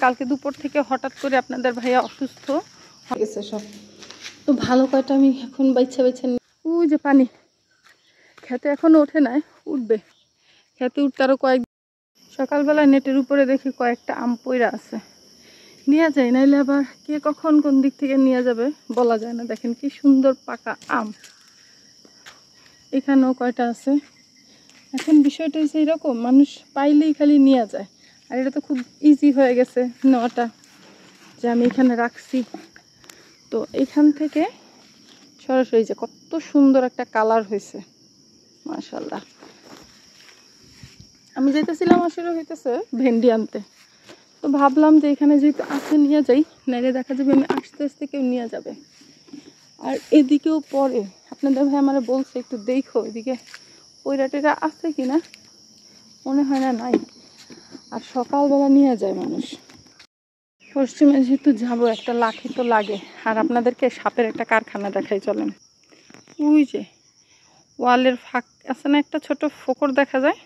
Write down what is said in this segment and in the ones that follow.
কালকে দুপুর থেকে হঠাৎ করে আপনাদের ভাইয়া অসুস্থ হয়ে গেছে সব। তো ভালো কয়টা আমি এখন বাইছে ওই যে পানি খেতে এখনো ওঠে নাই, উঠবে। খেতে উঠতে আরো সকালবেলা নেটের উপরে দেখি কয়েকটা আম পইরা আছে, নিয়ে যায়, নাইলে আবার কে কখন কোন দিক থেকে নিয়ে যাবে বলা যায় না। দেখেন কি সুন্দর পাকা আম, এখানেও কয়টা আছে। এখন বিষয়টা হচ্ছে এরকম, মানুষ পাইলেই খালি নিয়ে যায়। আর এটা তো খুব ইজি হয়ে গেছে নেওয়াটা, যে আমি এখানে রাখছি। তো এখান থেকে সরাসরি যে কত সুন্দর একটা কালার হয়েছে, মাশাআল্লাহ। আমি যেতেছিলাম আসলে হইতেছে ভেন্ডি আনতে, তো ভাবলাম যে এখানে যেহেতু আছে নিয়ে যাই, নাইলে দেখা যাবে আমি আস্তে আস্তে কেউ নিয়ে যাবে। আর এদিকেও পরে আপনাদের ভাই আমার বলছে একটু দেখো এদিকে পয়রাটেরা আছে কিনা, মনে হয় না নাই। আর সকালবেলা নিয়ে যায় মানুষ। পশ্চিমে যেহেতু যাবো, একটা লাঠি তো লাগে। আর আপনাদেরকে সাপের একটা কারখানা দেখাই, চলেন। ওই যে ওয়ালের ফাঁক আছে না, একটা ছোট ফোকর দেখা যায়,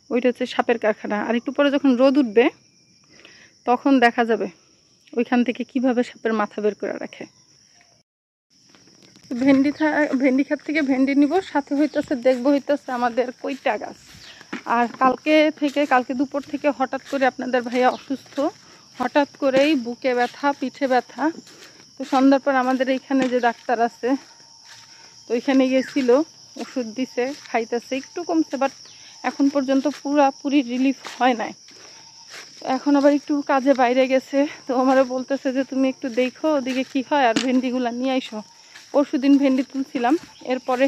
ওইটা হচ্ছে সাপের কারখানা। আর একটু পরে যখন রোদ উঠবে তখন দেখা যাবে ওইখান থেকে কিভাবে সাপের মাথা বের করে রাখে। ভেন্ডি ক্ষেত থেকে ভেন্ডি নিব, সাথে হইতেছে দেখবো হইতেছে আমাদের কইটা গাছ। আর কালকে দুপুর থেকে হঠাৎ করে আপনাদের ভাইয়া অসুস্থ, হঠাৎ করেই বুকে ব্যথা, পিঠে ব্যথা। তো সন্ধ্যার পর আমাদের এইখানে যে ডাক্তার আছে, তো ওইখানে গিয়েছিল, ওষুধ দিছে, খাইতেছে, একটু কমছে, বাট এখন পর্যন্ত পুরাপুরি রিলিফ হয় নাই। এখন আবার একটু কাজে বাইরে গেছে, তো আমারও বলতেছে যে তুমি একটু দেখো ওদিকে কি হয়, আর ভেন্ডিগুলা নিয়ে আইসো। পরশুদিন ভেন্ডি তুলছিলাম, এরপরে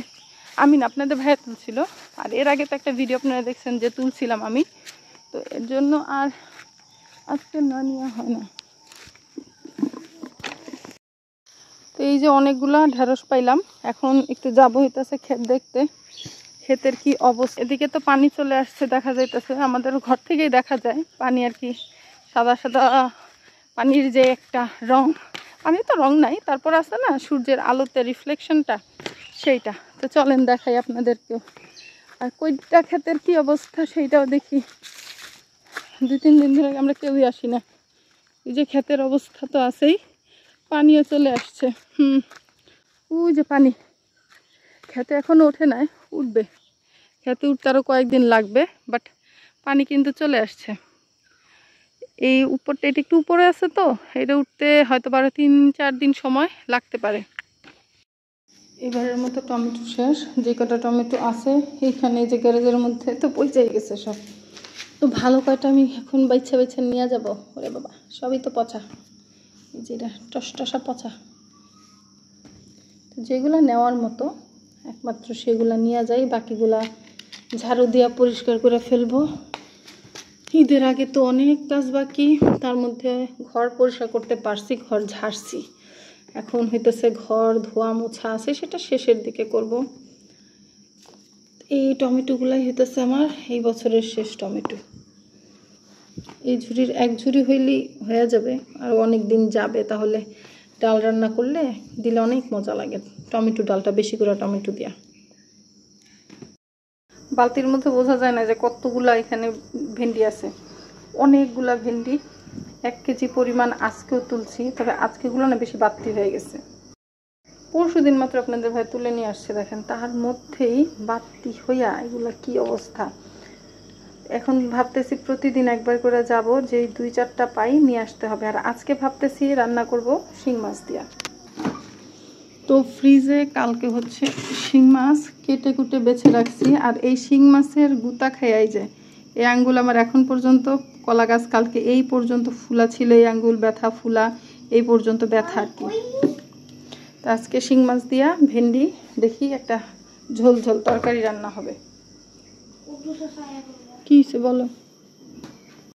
আমি না, আপনাদের ভাইয়া তুলছিল। আর এর আগে তো একটা ভিডিও আপনারা দেখছেন যে তুলছিলাম আমি, তো এর জন্য আর আজকে না নেওয়া হয় না। তো এই যে অনেকগুলা ঢেঁড়স পাইলাম, এখন একটু যাবো হইতেছে ক্ষেত দেখতে, ক্ষেতের কি অবস্থা। এদিকে তো পানি চলে আসছে, দেখা যাইতেছে আমাদের ঘর থেকেই দেখা যায় পানি, আর কি সাদা সাদা পানির যে একটা রং, পানি তো রং নাই, তারপর আছে না সূর্যের আলোতে রিফ্লেকশনটা, সেইটা। তো চলেন দেখাই আপনাদেরকেও। আর কইটা ক্ষেতের কি অবস্থা সেইটাও দেখি। 2-3 দিন ধরে আমরা কেউই আসি না। এই যে ক্ষেতের অবস্থা তো আছেই, পানিও চলে আসছে। ওই যে পানি খেতে এখনো ওঠে নাই, উঠবে। খেতে উঠতে আরো কয়েকদিন লাগবে, বাট পানি কিন্তু চলে আসছে। এই উপরটা, এটা একটু উপরে আছে, তো এটা উঠতে হয়তো 3-4 দিন সময় লাগতে পারে। এবারের মতো টমেটো শেষ, যে কটা টমেটো আছে এইখানে যে গ্যারেজের মধ্যে, তো পচে গেছে সব। তো ভালো কয়টা আমি এখন বাইছে নিয়ে যাব। ওরে বাবা, সবই তো পচা, এই যে এটা টসটসা পচা। তো যেগুলো নেওয়ার মতো একমাত্র সেগুলো নিয়ে যাই, বাকিগুলা ঝাড়ু দিয়া পরিষ্কার করে ফেলবো। ঈদের আগে তো অনেক কাজ বাকি, তার মধ্যে ঘর পরিষ্কার করতে পারছি, ঘর ঝাড়ছি। এখন হইতেছে ঘর ধোয়া মোছা আছে, সেটা শেষের দিকে করব। এই টমেটোগুলাই হইতেছে আমার এই বছরের শেষ টমেটো। এই ঝুড়ির এক ঝুড়ি হইলেই হয়ে যাবে, আর অনেক দিন যাবে। তাহলে ডাল রান্না করলে দিলে অনেক মজা লাগে, টমেটো ডালটা বেশি করে টমেটো দিয়া। বালতির মধ্যে বোঝা যায় না যে কতগুলা এখানে ভেন্ডি আছে, অনেকগুলা ভেন্ডি, 1 কেজি পরিমাণ আজকেও তুলছি। তবে আজকেগুলো না বেশি বাড়তি হয়ে গেছে, পরশুদিন মাত্র আপনাদের ভাই তুলে নিয়ে আসছে, দেখেন তার মধ্যেই বাড়তি হইয়া এগুলো কি অবস্থা। এখন ভাবতেছি প্রতিদিন একবার করে যাব, যে 2-4টা পাই নিয়ে আসতে হবে। আর আজকে ভাবতেছি রান্না করব শিং মাছ দিয়া। তো ফ্রিজে কালকে হচ্ছে শিং মাছ কেটে কুটে বেছে রাখছি। আর এই শিং মাছের গুতা খাইয়াই যায়, এই আঙ্গুল আমার এখন পর্যন্ত, কলা গাছ কালকে এই পর্যন্ত ফুলা ছিল, এই আঙ্গুল ব্যথা, ফুলা এই পর্যন্ত ব্যথা আর কি। তো আজকে শিং মাছ দিয়া ভেন্ডি দেখি একটা ঝোল ঝোল তরকারি রান্না হবে। কি বলো?